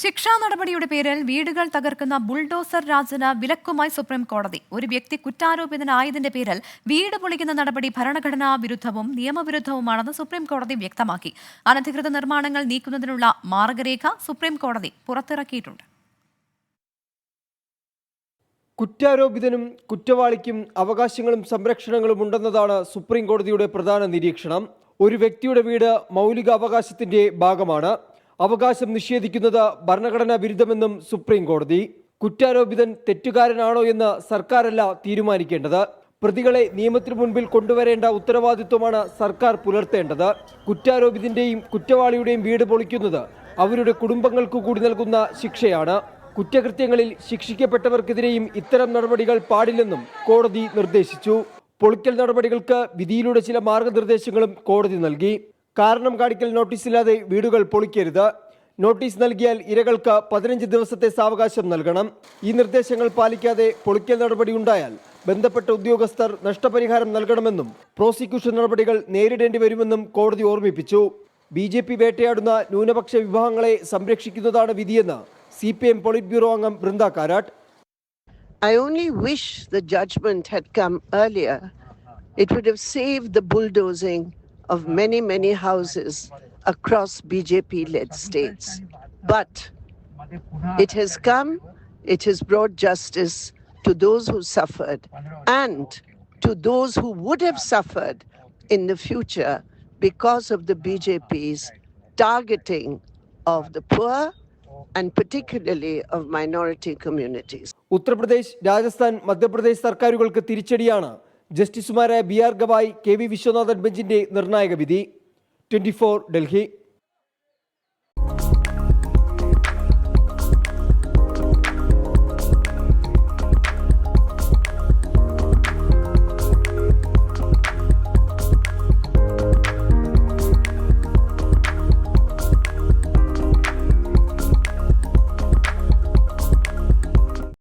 ശിക്ഷാ നടപടിയുടെ പേരിൽ വീടുകൾ തകർക്കുന്ന ബുൾഡോസർ രാജന് വിലക്കുമായി സുപ്രീം കോടതി. ഒരു വ്യക്തി കുറ്റാരോപിതനായതിന്റെ പേരിൽ വീട് പൊളിക്കുന്ന നടപടി ഭരണഘടനാ വിരുദ്ധവും നിയമവിരുദ്ധവുമാണെന്ന് സുപ്രീം കോടതി വ്യക്തമാക്കി. അനധികൃത നിർമ്മാണങ്ങൾ നീക്കുന്നതിനുള്ള മാർഗരേഖ സുപ്രീം കോടതി പുറത്തിറക്കിയിട്ടുണ്ട്. കുറ്റാരോപിതനും കുറ്റവാളിക്കും അവകാശങ്ങളും സംരക്ഷണങ്ങളും ഉണ്ടെന്നതാണ് സുപ്രീം കോടതിയുടെ പ്രധാന നിരീക്ഷണം. ഒരു വ്യക്തിയുടെ വീട് മൗലിക അവകാശത്തിന്റെ ഭാഗമാണ്. അവകാശം നിഷേധിക്കുന്നത് ഭരണഘടനാ വിരുദ്ധമെന്നും സുപ്രീം കോടതി. കുറ്റാരോപിതൻ തെറ്റുകാരനാണോ എന്ന് സർക്കാരല്ല തീരുമാനിക്കേണ്ടത്. പ്രതികളെ നിയമത്തിന് മുൻപിൽ കൊണ്ടുവരേണ്ട ഉത്തരവാദിത്വമാണ് സർക്കാർ പുലർത്തേണ്ടത്. കുറ്റാരോപിതന്റെയും കുറ്റവാളിയുടെയും വീട് പൊളിക്കുന്നത് അവരുടെ കുടുംബങ്ങൾക്ക് കൂടി നൽകുന്ന ശിക്ഷയാണ്. കുറ്റകൃത്യങ്ങളിൽ ശിക്ഷിക്കപ്പെട്ടവർക്കെതിരെയും ഇത്തരം നടപടികൾ പാടില്ലെന്നും കോടതി നിർദ്ദേശിച്ചു. പൊളിക്കൽ നടപടികൾക്ക് വിധിയിലൂടെ ചില മാർഗനിർദ്ദേശങ്ങളും കോടതി നൽകി. കാരണം കാണിക്കൽ നോട്ടീസില്ലാതെ വീടുകൾ പൊളിക്കരുത്. നോട്ടീസ് നൽകിയാൽ ഇരകൾക്ക് 15 ദിവസത്തെ സാവകാശം നൽകണം. ഈ നിർദ്ദേശങ്ങൾ പാലിക്കാതെ പൊളിക്കൽ നടപടി ഉണ്ടായാൽ ബന്ധപ്പെട്ട ഉദ്യോഗസ്ഥർ നഷ്ടപരിഹാരം നൽകണമെന്നും പ്രോസിക്യൂഷൻ നടപടികൾ നേരിടേണ്ടി വരുമെന്നും കോടതി ഓർമ്മിപ്പിച്ചു. BJP വേട്ടയാടുന്ന ന്യൂനപക്ഷ വിഭാഗങ്ങളെ സംരക്ഷിക്കുന്നതാണ് വിധിയെന്ന് CPM പോളിറ്റ് ബ്യൂറോ അംഗം Brinda Karat. I only wish the judgment had come earlier. It would have saved the bulldozing of many houses across BJP-led states. But it has come, it has brought justice to those who suffered and to those who would have suffered in the future because of the BJP's targeting of the poor and particularly of minority communities. Uttar Pradesh, Rajasthan, Madhya Pradesh സർക്കാരുകൾക്ക് തിരിച്ചടിയാണ് ജസ്റ്റിസുമാരായ BR Gavai, KV Viswanathan ബെഞ്ചിന്റെ നിർണായക വിധി. 24 ഡൽഹി.